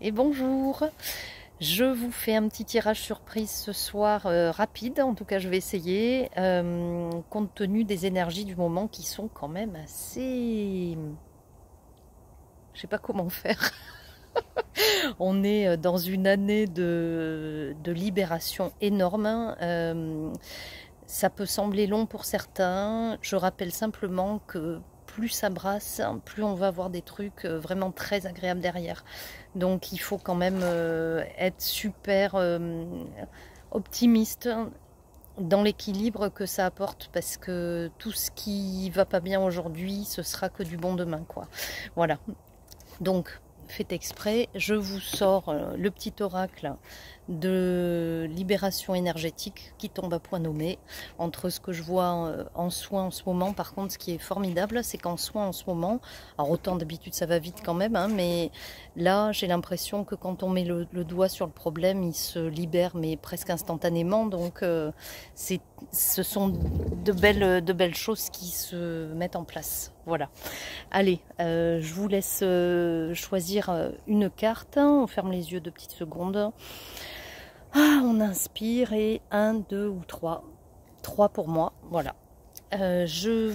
Et bonjour, je vous fais un petit tirage surprise ce soir rapide, en tout cas je vais essayer, compte tenu des énergies du moment qui sont quand même assez... Je sais pas comment faire. On est dans une année de libération énorme. Ça peut sembler long pour certains. Je rappelle simplement que plus ça brasse, plus on va avoir des trucs vraiment très agréables derrière. Donc il faut quand même être super optimiste dans l'équilibre que ça apporte, parce que tout ce qui va pas bien aujourd'hui, ce sera que du bon demain, quoi. Voilà. Donc, faites exprès, je vous sors le petit oracle de libération énergétique qui tombe à point nommé. Entre ce que je vois en soins en ce moment, par contre, ce qui est formidable, c'est qu'en soins en ce moment, alors autant d'habitude ça va vite quand même, hein, mais là j'ai l'impression que quand on met le doigt sur le problème, il se libère, mais presque instantanément. Donc ce sont de belles choses qui se mettent en place. Voilà. Allez, je vous laisse choisir une carte. On ferme les yeux 2 petites secondes. Ah, on inspire et 1, 2 ou 3. 3 pour moi, voilà. Je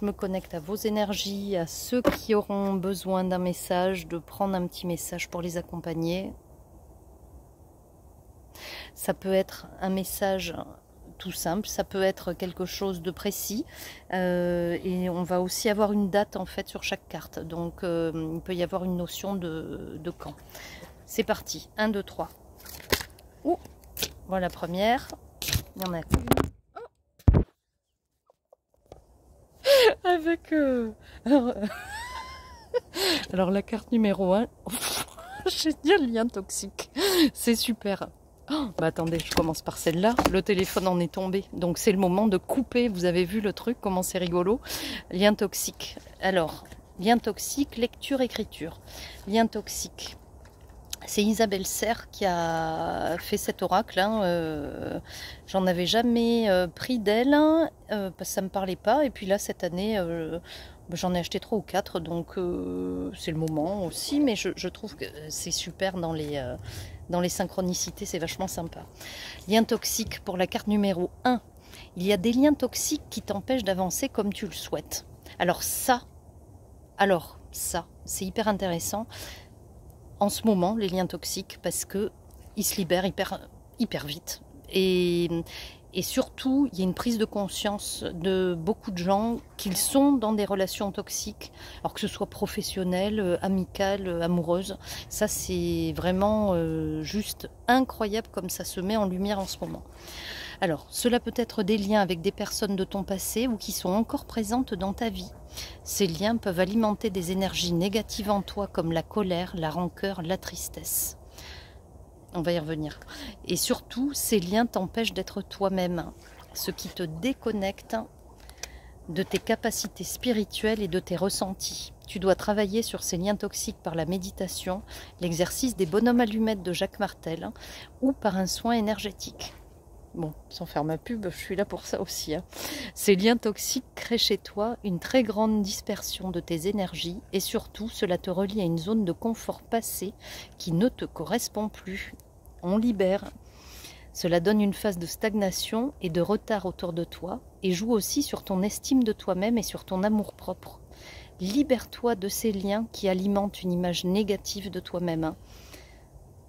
me connecte à vos énergies, à ceux qui auront besoin d'un message, de prendre un petit message pour les accompagner. Ça peut être un message tout simple, ça peut être quelque chose de précis, et on va aussi avoir une date en fait sur chaque carte, donc il peut y avoir une notion de quand. C'est parti, 1, 2, 3. Ouh, voilà la première, il y en a qu'une. Avec alors la carte numéro 1, génial, lien toxique, c'est super. Oh, bah attendez, je commence par celle-là. Le téléphone en est tombé. Donc c'est le moment de couper. Vous avez vu le truc, comment c'est rigolo. Lien toxique. Alors, lien toxique, lecture, écriture. Lien toxique. C'est Isabelle Serre qui a fait cet oracle. Hein. J'en avais jamais pris d'elle, parce que ça ne me parlait pas. Et puis là, cette année, j'en ai acheté 3 ou 4. Donc c'est le moment aussi. Mais je trouve que c'est super dans les synchronicités. C'est vachement sympa. Lien toxique pour la carte numéro 1. Il y a des liens toxiques qui t'empêchent d'avancer comme tu le souhaites. Alors ça, c'est hyper intéressant en ce moment, les liens toxiques, parce que ils se libèrent hyper vite. Et surtout, il y a une prise de conscience de beaucoup de gens qu'ils sont dans des relations toxiques, alors que ce soit professionnelles, amicales, amoureuses. Ça, c'est vraiment juste incroyable comme ça se met en lumière en ce moment. Alors, cela peut être des liens avec des personnes de ton passé ou qui sont encore présentes dans ta vie. Ces liens peuvent alimenter des énergies négatives en toi comme la colère, la rancœur, la tristesse. On va y revenir. Et surtout, ces liens t'empêchent d'être toi-même, ce qui te déconnecte de tes capacités spirituelles et de tes ressentis. Tu dois travailler sur ces liens toxiques par la méditation, l'exercice des bonhommes allumettes de Jacques Martel ou par un soin énergétique. Bon, sans faire ma pub, je suis là pour ça aussi. Hein. Ces liens toxiques créent chez toi une très grande dispersion de tes énergies et surtout, cela te relie à une zone de confort passé qui ne te correspond plus. On libère. Cela donne une phase de stagnation et de retard autour de toi et joue aussi sur ton estime de toi-même et sur ton amour-propre. Libère-toi de ces liens qui alimentent une image négative de toi-même. Hein.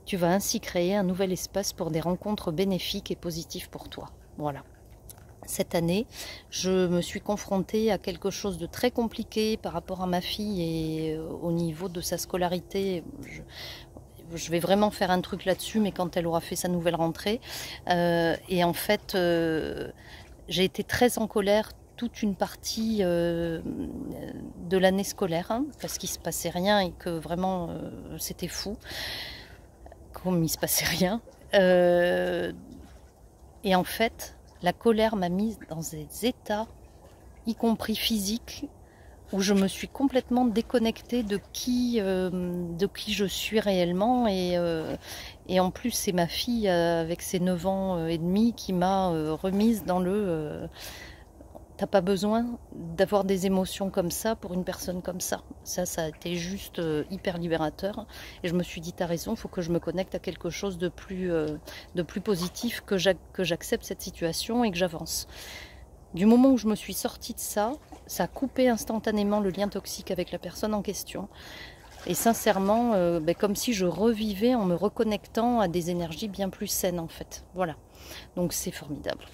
Tu vas ainsi créer un nouvel espace pour des rencontres bénéfiques et positives pour toi. Voilà. Cette année, je me suis confrontée à quelque chose de très compliqué par rapport à ma fille et au niveau de sa scolarité. Je vais vraiment faire un truc là-dessus, mais quand elle aura fait sa nouvelle rentrée. Et en fait, j'ai été très en colère toute une partie de l'année scolaire, hein, parce qu'il ne se passait rien et que vraiment c'était fou. Comme il ne se passait rien. Et en fait, la colère m'a mise dans des états, y compris physiques, où je me suis complètement déconnectée de qui je suis réellement. Et en plus, c'est ma fille, avec ses 9 ans et demi, qui m'a remise dans le t'as pas besoin d'avoir des émotions comme ça pour une personne comme ça. Ça a été juste hyper libérateur. Et je me suis dit, t'as raison, il faut que je me connecte à quelque chose de plus positif, que j'accepte cette situation et que j'avance. Du moment où je me suis sortie de ça, ça a coupé instantanément le lien toxique avec la personne en question. Et sincèrement, comme si je revivais en me reconnectant à des énergies bien plus saines en fait. Voilà, donc c'est formidable.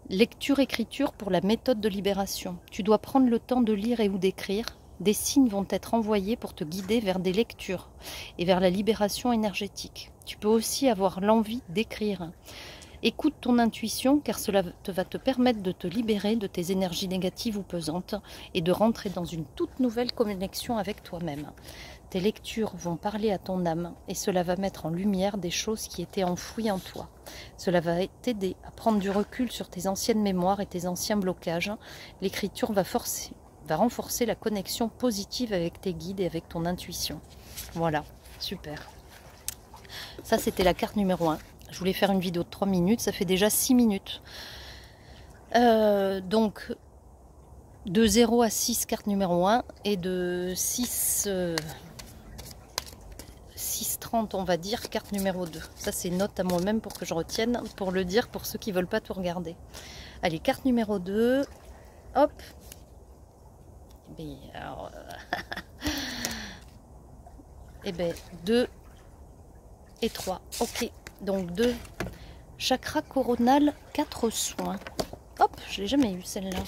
Lecture-écriture pour la méthode de libération. Tu dois prendre le temps de lire et ou d'écrire. Des signes vont être envoyés pour te guider vers des lectures et vers la libération énergétique. Tu peux aussi avoir l'envie d'écrire. Écoute ton intuition car cela va te permettre de te libérer de tes énergies négatives ou pesantes et de rentrer dans une toute nouvelle connexion avec toi-même. Tes lectures vont parler à ton âme et cela va mettre en lumière des choses qui étaient enfouies en toi. Cela va t'aider à prendre du recul sur tes anciennes mémoires et tes anciens blocages. L'écriture va renforcer la connexion positive avec tes guides et avec ton intuition. Voilà, super. Ça, c'était la carte numéro 1. Je voulais faire une vidéo de 3 minutes, ça fait déjà 6 minutes. Donc, de 0 à 6, carte numéro 1, et de 6,30, on va dire, carte numéro 2. Ça, c'est note à moi-même pour que je retienne, pour le dire pour ceux qui ne veulent pas tout regarder. Allez, carte numéro 2, hop. Et bien, 2 et 3. Ok, donc 2. Chakra coronal, 4 soins. Hop, je l'ai jamais eu celle-là.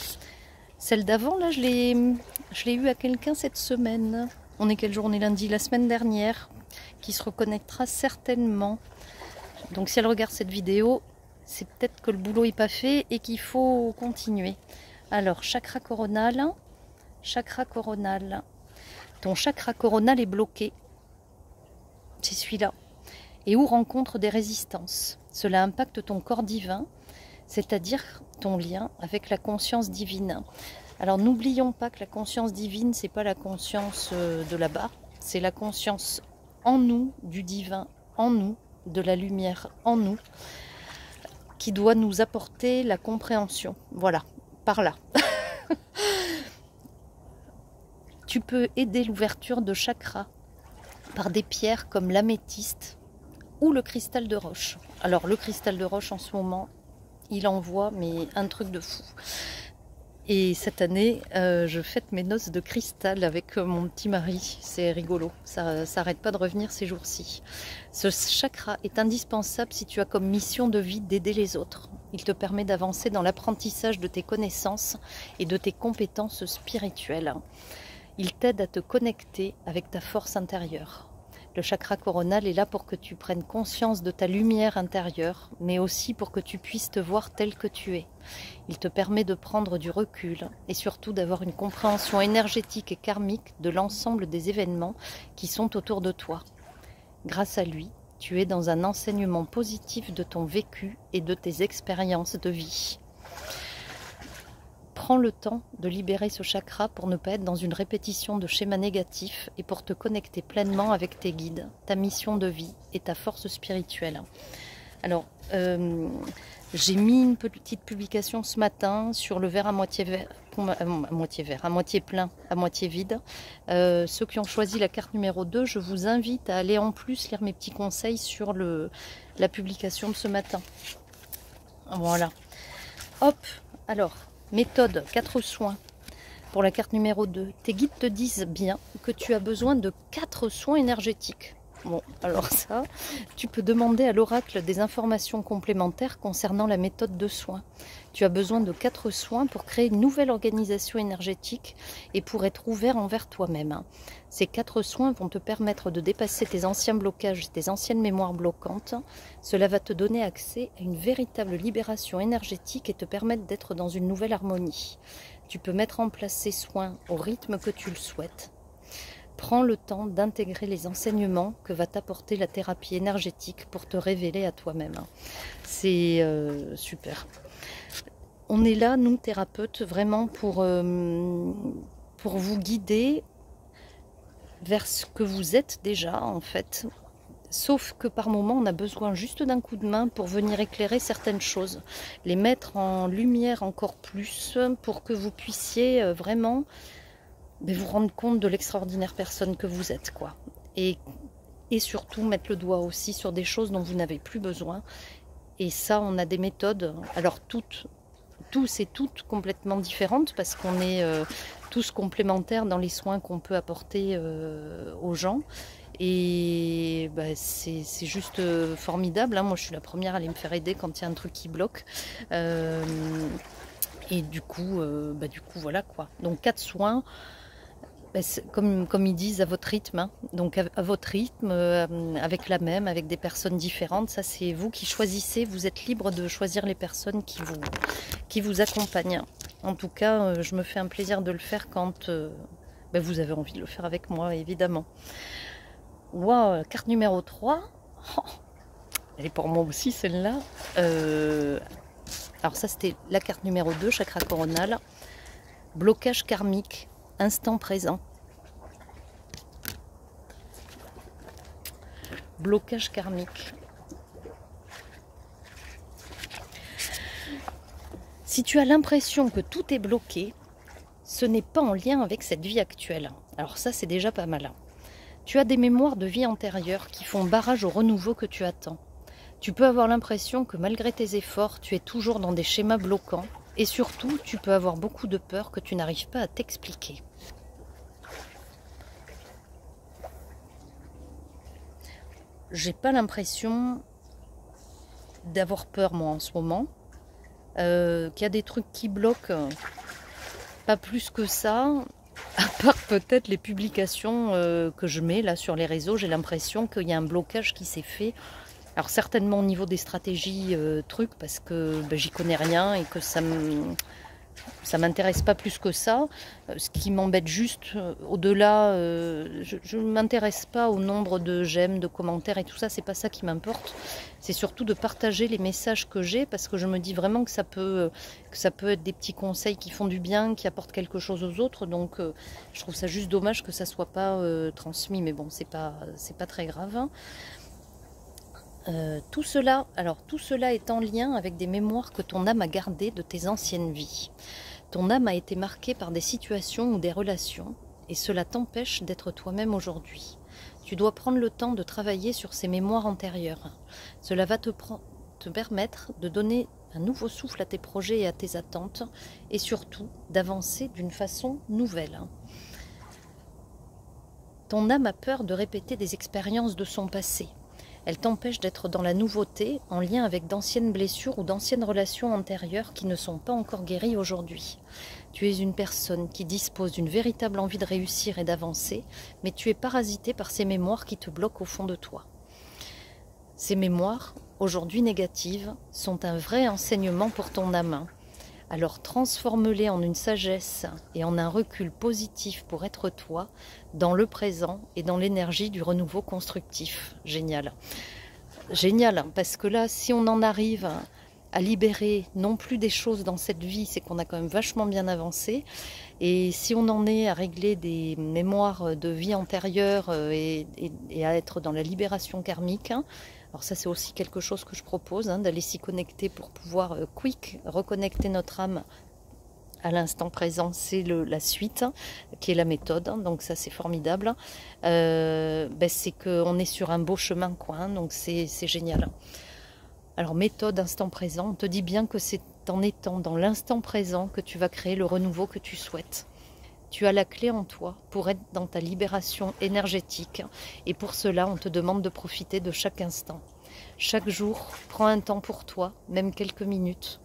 Celle d'avant, là, je l'ai eu à quelqu'un cette semaine. On est quelle journée? Lundi, la semaine dernière, qui se reconnectera certainement. Donc si elle regarde cette vidéo, c'est peut-être que le boulot n'est pas fait et qu'il faut continuer. Alors, chakra coronal. Chakra coronal. Ton chakra coronal est bloqué. C'est celui-là. Et où rencontre des résistances. Cela impacte ton corps divin, c'est-à-dire ton lien avec la conscience divine. Alors n'oublions pas que la conscience divine, c'est pas la conscience de là-bas, c'est la conscience en nous, du divin en nous, de la lumière en nous, qui doit nous apporter la compréhension. Voilà, par là. Tu peux aider l'ouverture de chakras par des pierres comme l'améthyste ou le cristal de roche. Alors le cristal de roche en ce moment, il envoie mais un truc de fou. Et cette année, je fête mes noces de cristal avec mon petit mari. C'est rigolo, ça n'arrête pas de revenir ces jours-ci. Ce chakra est indispensable si tu as comme mission de vie d'aider les autres. Il te permet d'avancer dans l'apprentissage de tes connaissances et de tes compétences spirituelles. Il t'aide à te connecter avec ta force intérieure. Le chakra coronal est là pour que tu prennes conscience de ta lumière intérieure, mais aussi pour que tu puisses te voir tel que tu es. Il te permet de prendre du recul et surtout d'avoir une compréhension énergétique et karmique de l'ensemble des événements qui sont autour de toi. Grâce à lui, tu es dans un enseignement positif de ton vécu et de tes expériences de vie. Prends le temps de libérer ce chakra pour ne pas être dans une répétition de schémas négatifs et pour te connecter pleinement avec tes guides, ta mission de vie et ta force spirituelle. Alors, j'ai mis une petite publication ce matin sur le verre à moitié plein, à moitié vide. Ceux qui ont choisi la carte numéro 2, je vous invite à aller en plus lire mes petits conseils sur la publication de ce matin. Voilà. Hop, alors... Méthode, 4 soins pour la carte numéro 2. Tes guides te disent bien que tu as besoin de 4 soins énergétiques. Bon, alors ça, tu peux demander à l'oracle des informations complémentaires concernant la méthode de soins. Tu as besoin de 4 soins pour créer une nouvelle organisation énergétique et pour être ouvert envers toi-même. Ces 4 soins vont te permettre de dépasser tes anciens blocages, tes anciennes mémoires bloquantes. Cela va te donner accès à une véritable libération énergétique et te permettre d'être dans une nouvelle harmonie. Tu peux mettre en place ces soins au rythme que tu le souhaites. Prends le temps d'intégrer les enseignements que va t'apporter la thérapie énergétique pour te révéler à toi-même. C'est super. On est là, nous, thérapeutes, vraiment pour vous guider vers ce que vous êtes déjà, en fait. Sauf que par moment, on a besoin juste d'un coup de main pour venir éclairer certaines choses, les mettre en lumière encore plus pour que vous puissiez vraiment vous rendre compte de l'extraordinaire personne que vous êtes, quoi. Et surtout mettre le doigt aussi sur des choses dont vous n'avez plus besoin. Et ça, on a des méthodes, alors tous et toutes complètement différentes, parce qu'on est tous complémentaires dans les soins qu'on peut apporter aux gens. Et c'est juste formidable, hein. Moi je suis la première à aller me faire aider quand il y a un truc qui bloque. Et du coup, voilà quoi. Donc 4 soins, comme ils disent, à votre rythme, hein. Donc à votre rythme, avec avec des personnes différentes. Ça c'est vous qui choisissez, vous êtes libre de choisir les personnes qui vous accompagnent. En tout cas, je me fais un plaisir de le faire quand vous avez envie de le faire avec moi, évidemment. Waouh, carte numéro 3. Oh, elle est pour moi aussi celle-là. Alors ça c'était la carte numéro 2, chakra coronal. Blocage karmique, instant présent. Blocage karmique. Si tu as l'impression que tout est bloqué, ce n'est pas en lien avec cette vie actuelle. Alors ça c'est déjà pas mal. Tu as des mémoires de vie antérieure qui font barrage au renouveau que tu attends. Tu peux avoir l'impression que malgré tes efforts, tu es toujours dans des schémas bloquants. Et surtout, tu peux avoir beaucoup de peur que tu n'arrives pas à t'expliquer. J'ai pas l'impression d'avoir peur moi en ce moment. Qu'il y a des trucs qui bloquent, pas plus que ça. À part peut-être les publications que je mets là sur les réseaux, j'ai l'impression qu'il y a un blocage qui s'est fait. Alors certainement au niveau des stratégies trucs, parce que j'y connais rien et que ça m'intéresse pas plus que ça. Ce qui m'embête juste, au-delà, je ne m'intéresse pas au nombre de j'aime, de commentaires et tout ça, c'est pas ça qui m'importe. C'est surtout de partager les messages que j'ai, parce que je me dis vraiment que ça peut être des petits conseils qui font du bien, qui apportent quelque chose aux autres. Donc je trouve ça juste dommage que ça soit pas transmis, mais bon, c'est pas très grave, hein. Tout cela est en lien avec des mémoires que ton âme a gardées de tes anciennes vies. Ton âme a été marquée par des situations ou des relations, et cela t'empêche d'être toi-même aujourd'hui. Tu dois prendre le temps de travailler sur ces mémoires antérieures. Cela va te permettre de donner un nouveau souffle à tes projets et à tes attentes, et surtout d'avancer d'une façon nouvelle. Ton âme a peur de répéter des expériences de son passé. Elle t'empêche d'être dans la nouveauté, en lien avec d'anciennes blessures ou d'anciennes relations antérieures qui ne sont pas encore guéries aujourd'hui. Tu es une personne qui dispose d'une véritable envie de réussir et d'avancer, mais tu es parasité par ces mémoires qui te bloquent au fond de toi. Ces mémoires, aujourd'hui négatives, sont un vrai enseignement pour ton âme. Alors transforme-les en une sagesse et en un recul positif pour être toi, dans le présent et dans l'énergie du renouveau constructif. Génial. Génial, parce que là, si on en arrive à libérer non plus des choses dans cette vie, c'est qu'on a quand même vachement bien avancé. Et si on en est à régler des mémoires de vie antérieure et à être dans la libération karmique, hein, alors ça c'est aussi quelque chose que je propose, hein, d'aller s'y connecter pour pouvoir reconnecter notre âme à l'instant présent. C'est la suite, hein, qui est la méthode, hein, donc ça c'est formidable. C'est qu'on est sur un beau chemin, quoi, hein, donc c'est génial. Alors méthode instant présent, on te dit bien que c'est en étant dans l'instant présent que tu vas créer le renouveau que tu souhaites. Tu as la clé en toi pour être dans ta libération énergétique, et pour cela on te demande de profiter de chaque instant. Chaque jour, prends un temps pour toi, même quelques minutes.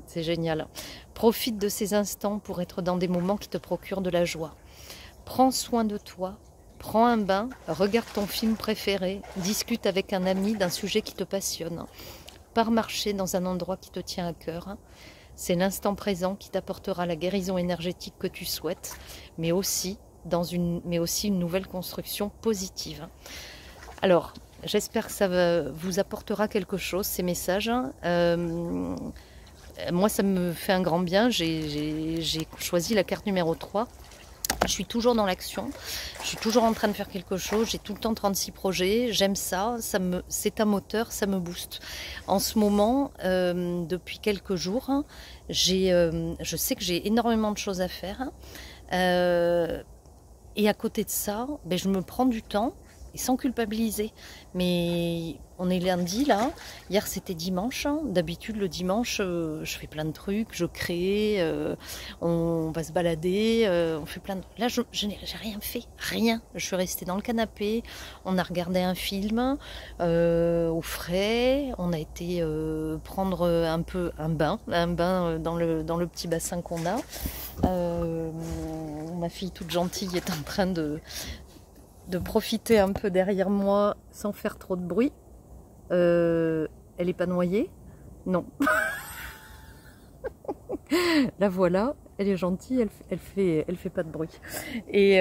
C'est génial. Profite de ces instants pour être dans des moments qui te procurent de la joie. Prends soin de toi, prends un bain, regarde ton film préféré, discute avec un ami d'un sujet qui te passionne. Pars marcher dans un endroit qui te tient à cœur. C'est l'instant présent qui t'apportera la guérison énergétique que tu souhaites, mais aussi une nouvelle construction positive. Alors, j'espère que ça vous apportera quelque chose, ces messages. Moi, ça me fait un grand bien. J'ai choisi la carte numéro 3. Je suis toujours dans l'action, je suis toujours en train de faire quelque chose, j'ai tout le temps 36 projets, j'aime ça, c'est un moteur, ça me booste. En ce moment, depuis quelques jours, hein, je sais que j'ai énormément de choses à faire. Et à côté de ça, ben, je me prends du temps, et sans culpabiliser. Mais on est lundi là, hier c'était dimanche. Hein. D'habitude le dimanche, je fais plein de trucs, je crée, on va se balader, on fait plein de... Là j'ai rien fait, rien. Je suis restée dans le canapé, on a regardé un film au frais, on a été prendre un peu un bain dans le petit bassin qu'on a. Ma fille toute gentille est en train de profiter un peu derrière moi sans faire trop de bruit. Elle n'est pas noyée? Non. La voilà, elle est gentille, elle fait pas de bruit. Et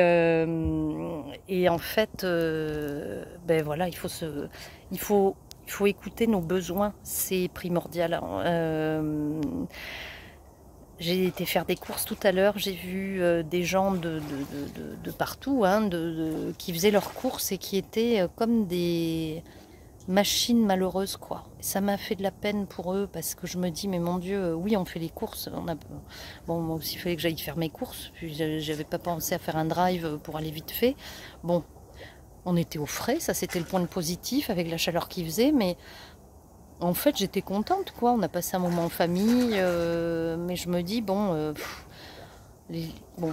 en fait, ben voilà, il faut écouter nos besoins, c'est primordial. J'ai été faire des courses tout à l'heure, j'ai vu des gens de partout hein, qui faisaient leurs courses et qui étaient comme des machines malheureuses quoi. Ça m'a fait de la peine pour eux parce que je me dis mais mon Dieu, oui on fait les courses, bon moi aussi il fallait que j'aille faire mes courses, puis j'avais pas pensé à faire un drive pour aller vite fait. Bon, on était au frais, ça c'était le point positif avec la chaleur qu'il faisait, mais en fait, j'étais contente, quoi. On a passé un moment en famille, mais je me dis, bon, bon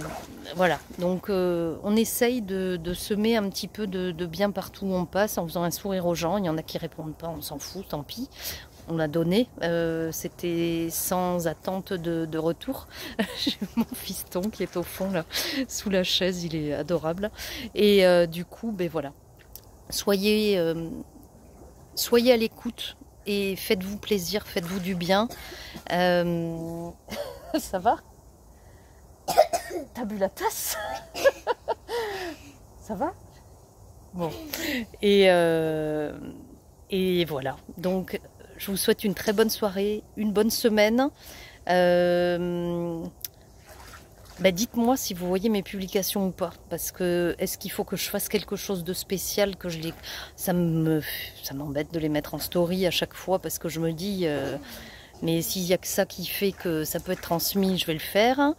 voilà. Donc, on essaye de semer un petit peu de bien partout où on passe en faisant un sourire aux gens. Il y en a qui répondent pas, on s'en fout, tant pis. On l'a donné, c'était sans attente de retour. J'ai mon fiston qui est au fond, là, sous la chaise, il est adorable. Et du coup, ben voilà. Soyez à l'écoute. Et faites-vous plaisir, faites-vous du bien. Ça va? T'as bu la tasse? Ça va? Bon. Et voilà. Donc, je vous souhaite une très bonne soirée, une bonne semaine. Bah dites-moi si vous voyez mes publications ou pas, parce que est-ce qu'il faut que je fasse quelque chose de spécial, que ça m'embête de les mettre en story à chaque fois, parce que je me dis, mais s'il y a que ça qui fait que ça peut être transmis, je vais le faire.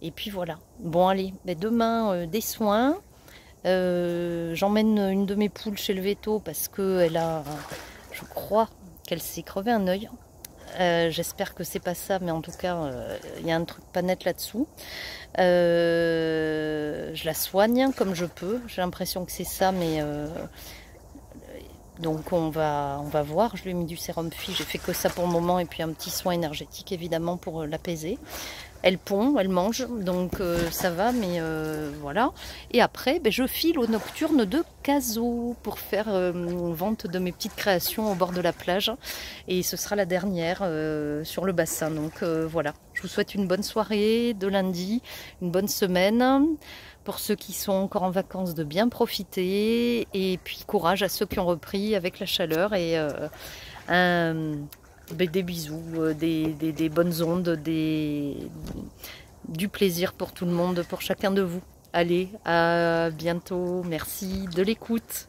Et puis voilà. Bon allez, bah demain des soins. J'emmène une de mes poules chez le véto parce que je crois qu'elle s'est crevé un œil. J'espère que c'est pas ça, mais en tout cas, il y a un truc pas net là-dessous. Je la soigne comme je peux. J'ai l'impression que c'est ça, mais donc on va voir. Je lui ai mis du sérum Phi. J'ai fait que ça pour le moment et puis un petit soin énergétique évidemment pour l'apaiser. Elle pond, elle mange, donc ça va, mais voilà. Et après, ben, je file au nocturne de Cazaux pour faire vente de mes petites créations au bord de la plage. Et ce sera la dernière sur le bassin. Donc voilà, je vous souhaite une bonne soirée de lundi, une bonne semaine. Pour ceux qui sont encore en vacances, de bien profiter. Et puis courage à ceux qui ont repris avec la chaleur. Et des bisous, des bonnes ondes, du plaisir pour tout le monde, pour chacun de vous. Allez, à bientôt. Merci de l'écoute.